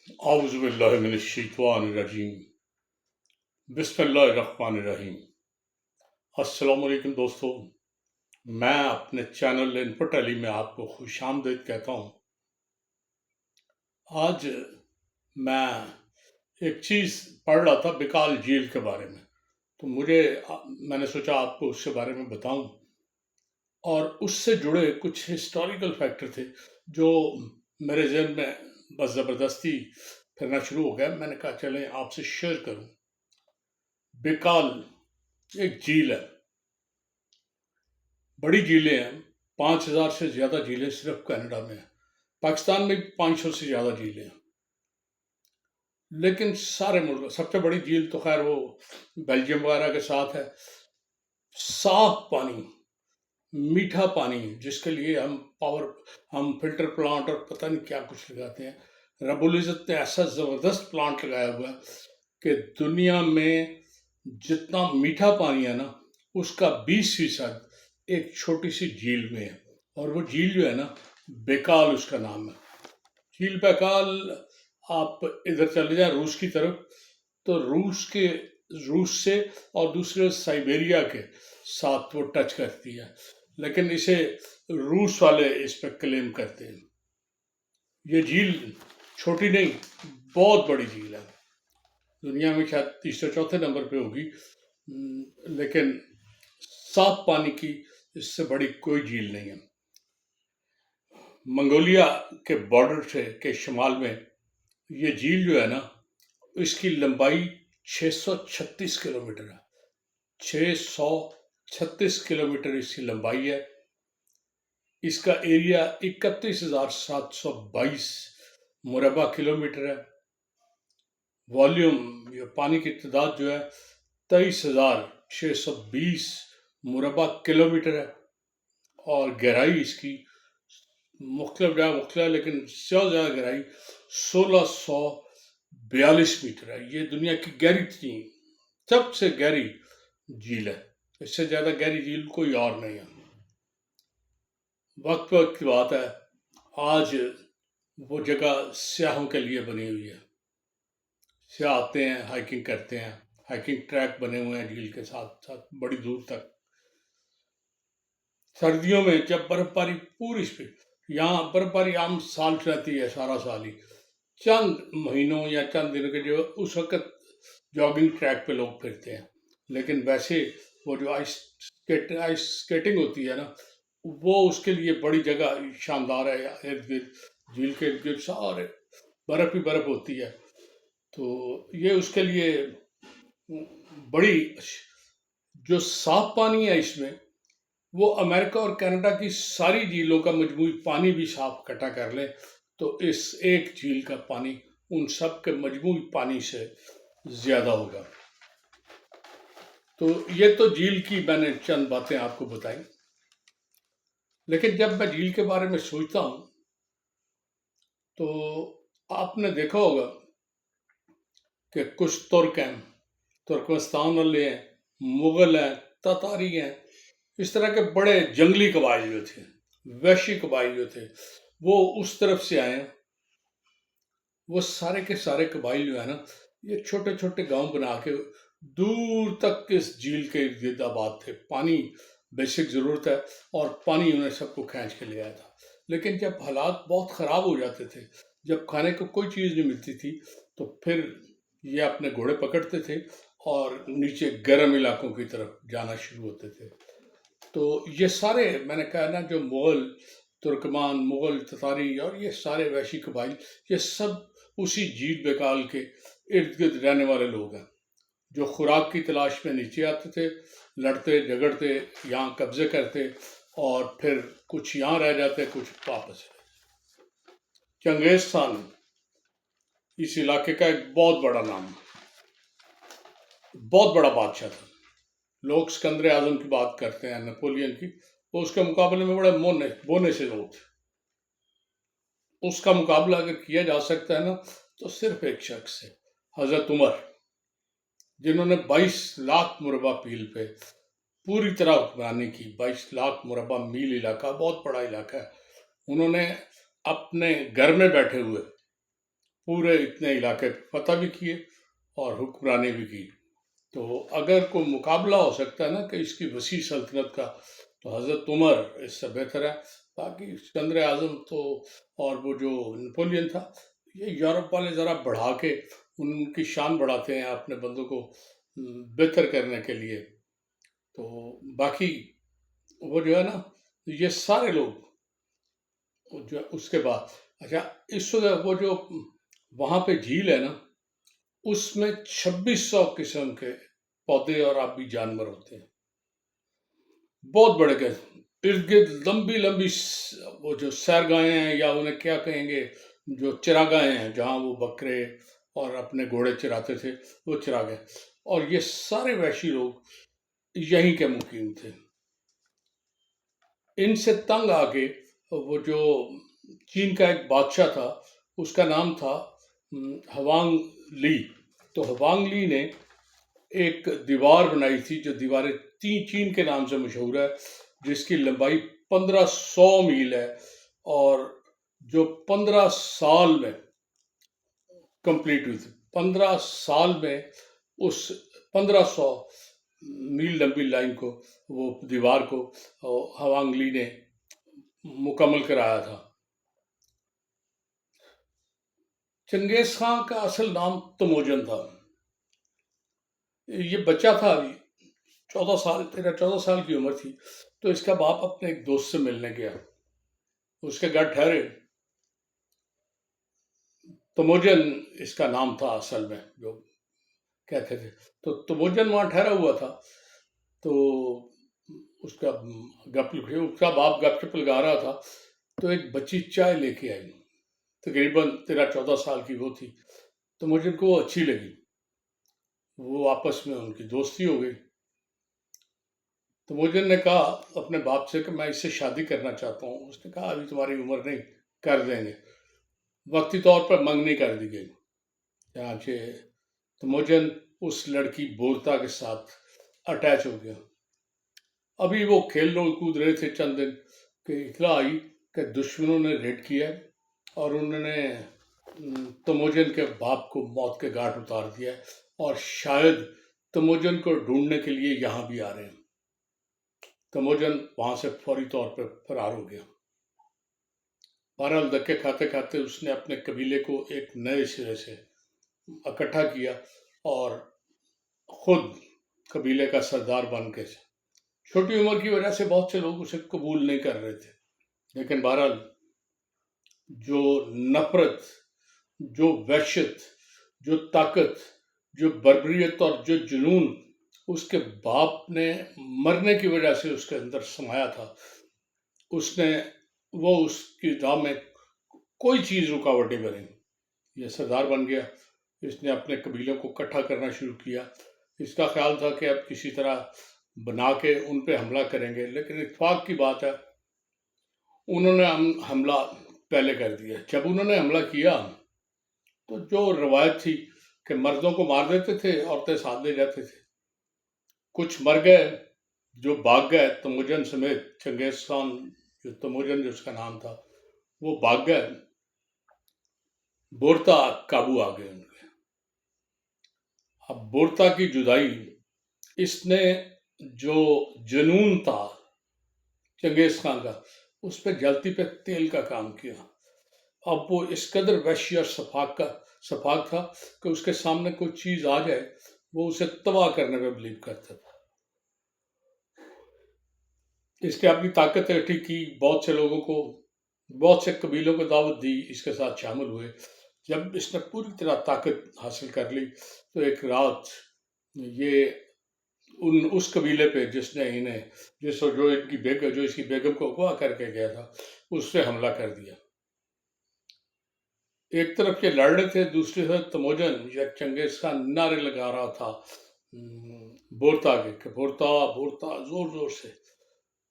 अऊज़ु बिल्लाहि मिनश्शैतानिर्रजीम बिस्मिल्लाहिर्रहमानिर्रहीम। अस्सलाम वालेकुम दोस्तों, मैं अपने चैनल इनपुट अली में आपको खुशामदीद कहता हूँ। आज मैं एक चीज़ पढ़ रहा था बिकाल झील के बारे में, तो मैंने सोचा आपको उसके बारे में बताऊं, और उससे जुड़े कुछ हिस्टोरिकल फैक्टर थे जो मेरे ज़हन में बस ज़बरदस्ती फिरना शुरू हो गया। मैंने कहा चलें आपसे शेयर करूं। बिकाल एक झील है, बड़ी झीलें हैं, 5,000 से ज़्यादा झीलें सिर्फ कनाडा में हैं। पाकिस्तान में भी 500 से ज़्यादा झीलें हैं, लेकिन सारे मुल्क सबसे बड़ी झील तो खैर वो बेल्जियम वगैरह के साथ है। साफ पानी, मीठा पानी, जिसके लिए हम फिल्टर प्लांट और पता नहीं क्या कुछ लगाते हैं। रब्बुल इज़्ज़त ने ऐसा ज़बरदस्त प्लांट लगाया हुआ है कि दुनिया में जितना मीठा पानी है ना, उसका 20% एक छोटी सी झील में है, और वो झील जो है ना, बेकाल उसका नाम है। झील बेकाल, आप इधर चले जाए रूस की तरफ, तो रूस से और दूसरे साइबेरिया के साथ वो टच करती है, लेकिन इसे रूस वाले इस पर क्लेम करते हैं। ये झील छोटी नहीं, बहुत बड़ी झील है। दुनिया में शायद तीसरे चौथे नंबर पे होगी, लेकिन साफ पानी की इससे बड़ी कोई झील नहीं है। मंगोलिया के बॉर्डर से के शिमाल में ये झील जो है ना, इसकी लंबाई 636 किलोमीटर है। 636 किलोमीटर इसकी लंबाई है। इसका एरिया 31,722 मुरबा किलोमीटर है। वॉल्यूम, ये पानी की तादाद जो है 23,620 मुरबा किलोमीटर है, और गहराई इसकी मुख्तलिफ, लेकिन सबसे ज़्यादा गहराई 1642 मीटर है। ये दुनिया की सबसे गहरी झील है। इससे ज़्यादा गहरी झील कोई और नहीं है। वक्त की बात है, आज वो जगह सयाहों के लिए बनी हुई है। सयाह आते हैं, हाइकिंग करते हैं। हाइकिंग ट्रैक बने हुए हैं झील के साथ साथ बड़ी दूर तक। सर्दियों में जब बर्फबारी पूरी स्पीड, यहाँ बर्फबारी आम साल रहती है, सारा साल ही। चंद महीनों या चंद दिनों के जो उस वक्त जॉगिंग ट्रैक पे लोग फिरते हैं, लेकिन वैसे वो जो आइस स्केटिंग होती है ना, वो उसके लिए बड़ी जगह शानदार है। इर्द गिर्द झील के इर्द गिर्द सारे बर्फ ही बर्फ होती है, तो ये उसके लिए बड़ी। जो साफ पानी है इसमें, वो अमेरिका और कनाडा की सारी झीलों का मजमूई पानी भी साफ इकट्ठा कर ले तो इस एक झील का पानी उन सब के मजमूई पानी से ज्यादा होगा। तो ये तो झील की मैंने चंद बातें आपको बताई, लेकिन जब मैं झील के बारे में सोचता हूं, तो आपने देखा होगा कि कुछ तुर्क हैं, तुर्कमेस्तान वाले हैं, मुगल हैं, तातारी हैं, इस तरह के बड़े जंगली कबाइल जो थे, वैश्य कबाइल जो थे, वो उस तरफ से आए। वो सारे के सारे कबाइल जो है ना, ये छोटे छोटे गांव बना के दूर तक इस झील के इर्द गिर्द आबाद थे। पानी बेसिक ज़रूरत है, और पानी उन्हें सबको खींच के ले आया था। लेकिन जब हालात बहुत ख़राब हो जाते थे, जब खाने को कोई चीज़ नहीं मिलती थी, तो फिर ये अपने घोड़े पकड़ते थे और नीचे गर्म इलाकों की तरफ जाना शुरू होते थे। तो ये सारे, मैंने कहा ना, जो मुग़ल, तुर्कमान, मुग़ल, ततारी और ये सारे वैशी कबाइल, ये सब उसी झील बेकाल के इर्द गिर्द रहने वाले लोग हैं, जो खुराक की तलाश में नीचे आते थे, लड़ते झगड़ते, यहाँ कब्जे करते, और फिर कुछ यहाँ रह जाते, कुछ वापस। चंगेज खान इस इलाके का एक बहुत बड़ा नाम, बहुत बड़ा बादशाह था। लोग सिकंदर आजम की बात करते हैं, नेपोलियन की, वो उसके मुकाबले में बड़े बोने से लोग थे। उसका मुकाबला अगर किया जा सकता है ना, तो सिर्फ एक शख्स है, हजरत उमर, जिन्होंने 22 लाख मुरबा मील पे पूरी तरह हुक्मरानी की। 22 लाख मुरबा मील इलाका बहुत बड़ा इलाका है। उन्होंने अपने घर में बैठे हुए پورے اتنے علاقے فتح بھی کیے اور حکمرانی بھی کی. تو اگر کوئی مقابلہ ہو سکتا ہے نا کہ اس کی وسیع سلطنت کا، تو حضرت عمر اس سے بہتر ہے. باقی سکندر اعظم تو اور وہ جو نپولین تھا، یہ یورپ والے ذرا بڑھا کے ان کی شان بڑھاتے ہیں اپنے بندوں کو بہتر کرنے کے لیے. تو باقی وہ جو ہے نا، یہ سارے لوگ جو اس کے بعد، اچھا اس وقت وہ جو وہاں پہ جھیل ہے نا، اس میں 2600 قسم کے پودے اور آبی جانور ہوتے ہیں، بہت بڑے کے ارد گرد لمبی لمبی وہ جو سیرگاہیں ہیں، یا انہیں کیا کہیں گے، جو چراگاہیں ہیں جہاں وہ بکرے اور اپنے گھوڑے چراتے تھے، وہ چراگاہیں. اور یہ سارے وحشی لوگ یہیں کے مقیم تھے. ان سے تنگ آ کے وہ جو چین کا ایک بادشاہ تھا، اس کا نام تھا ہوانگ لی. تو ہوانگ لی نے ایک دیوار بنائی تھی، جو دیواریں چین کے نام سے مشہور ہے، جس کی لمبائی 1500 میل ہے، اور جو 15 سال میں کمپلیٹ ہوئی تھی. 15 سال میں اس 1500 میل لمبی لائن کو، وہ دیوار کو ہوانگ لی نے مکمل کرایا تھا. چنگیز خان کا اصل نام تموجن تھا. یہ بچہ تھا، ابھی 14 سال کی عمر تھی. تو اس کا باپ اپنے ایک دوست سے ملنے گیا، اس کے گھر ٹھہرے. تموجن اس کا نام تھا اصل میں، جو کہتے تھے. تو تموجن وہاں ٹھہرا ہوا تھا. تو اس کا باپ گپ شپ لگا رہا تھا. تو ایک بچی چائے لے کے آئی، تقریباً 13-14 سال کی وہ تھی. تموجن کو وہ اچھی لگی، وہ آپس میں ان کی دوستی ہو گئی. تموجن نے کہا اپنے باپ سے کہ میں اس سے شادی کرنا چاہتا ہوں. اس نے کہا ابھی تمہاری عمر نہیں، کر دیں گے. وقتی طور پر منگنی کر دی گئی. چنانچہ تموجن اس لڑکی بورتا کے ساتھ اٹیچ ہو گیا. ابھی وہ کھیل کود رہے تھے چند دن کہ اطلاع آئی کہ دشمنوں نے ریڈ کیا اور انہوں نے تموجن کے باپ کو موت کے گھاٹ اتار دیا، اور شاید تموجن کو ڈھونڈنے کے لیے یہاں بھی آ رہے ہیں. تموجن وہاں سے فوری طور پر فرار ہو گیا. بہرحال دھکے کھاتے کھاتے اس نے اپنے قبیلے کو ایک نئے سرے سے اکٹھا کیا، اور خود قبیلے کا سردار بن کے. چھوٹی عمر کی وجہ سے بہت سے لوگ اسے قبول نہیں کر رہے تھے، لیکن بہرحال جو نفرت، جو وحشت، جو طاقت، جو بربریت اور جو جنون اس کے باپ نے مرنے کی وجہ سے اس کے اندر سمایا تھا، اس نے اس کی راہ میں کوئی چیز رکاوٹ نہیں بنی. یہ سردار بن گیا. اس نے اپنے قبیلوں کو اکٹھا کرنا شروع کیا. اس کا خیال تھا کہ اب کسی طرح بنا کے ان پہ حملہ کریں گے، لیکن اتفاق کی بات ہے انہوں نے حملہ پہلے کر دیا. جب انہوں نے حملہ کیا تو جو روایت تھی کہ مردوں کو مار دیتے تھے، عورتیں ساتھ لے جاتے تھے. کچھ مر گئے، جو بھاگ گئے تموجن سمیت. چنگیز خان جو تموجن جو اس کا نام تھا، وہ بھاگ گئے. بورتا قابو آ گئے ان کے. اب بورتا کی جدائی، اس نے جو جنون تھا چنگیز خان کا، اس پہ جلتی پہ تیل کا کام کیا. اب وہ اس قدر وحشی اور سفاک تھا کہ اس کے سامنے کوئی چیز آ جائے وہ اسے تباہ کرنے پہ بلیو کرتا تھا. اس نے اپنی طاقت اکٹھی کی، بہت سے لوگوں کو، بہت سے قبیلوں کو دعوت دی، اس کے ساتھ شامل ہوئے. جب اس نے پوری طرح طاقت حاصل کر لی تو ایک رات یہ اس قبیلے پہ جس نے جو اس کی بیگم کو اغوا کر کے گیا تھا، اس سے حملہ کر دیا. ایک طرف یہ لڑ رہے تھے، دوسری طرف تموجن یا چنگیز خان نعرے لگا رہا تھا بورتا کے کہ بورتا بورتا، زور زور سے.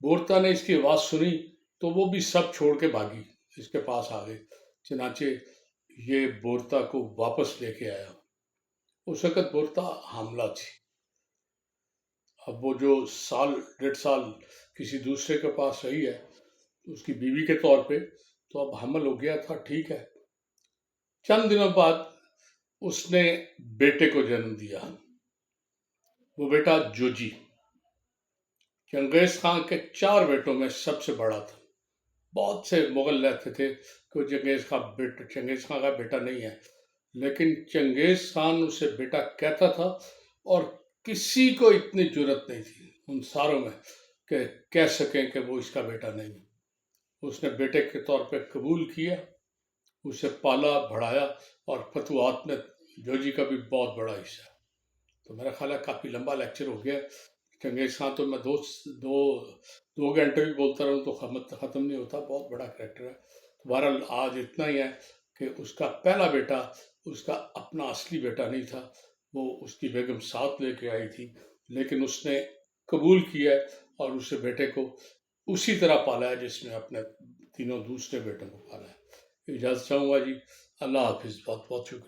بورتا نے اس کی آواز سنی تو وہ بھی سب چھوڑ کے بھاگی، اس کے پاس آ گئی. چنانچہ یہ بورتا کو واپس لے کے آیا. اس وقت بورتا حاملہ تھی. اب وہ جو 1.5 سال کسی دوسرے کے پاس رہی ہے اس کی بیوی کے طور پہ، تو اب حمل ہو گیا تھا. ٹھیک ہے، चंद दिनों बाद उसने बेटे को जन्म दिया। वो बेटा जोजी चंगेज खान के 4 बेटों में सबसे बड़ा था। बहुत से मुगल रहते थे कि चंगेज खान का बेटा नहीं है, लेकिन चंगेज खान उसे बेटा कहता था और किसी को इतनी जुर्रत नहीं थी उन सारों में कि कह सकें कि वो इसका बेटा नहीं है। उसने बेटे के तौर पे कबूल किया, उसे पाला बढ़ाया और फतवात में जोजी का भी बहुत बड़ा हिस्सा। तो मेरा ख्याल है काफ़ी लंबा लेक्चर हो गया। चंगेज़ खान तो मैं दो दो दो घंटे भी बोलता रहूँ तो ख़त्म नहीं होता, बहुत बड़ा कैरेक्टर है। तो बहरहाल आज इतना ही है कि उसका पहला बेटा उसका अपना असली बेटा नहीं था, वो उसकी बेगम साथ लेके आई थी, लेकिन उसने कबूल किया और उसे बेटे को उसी तरह पाला है जिसने अपने तीनों दूसरे बेटों को पाला है। इजाज़त चाहूँगा जी। अल्लाह हाफिज़। बहुत बहुत शुक्रिया।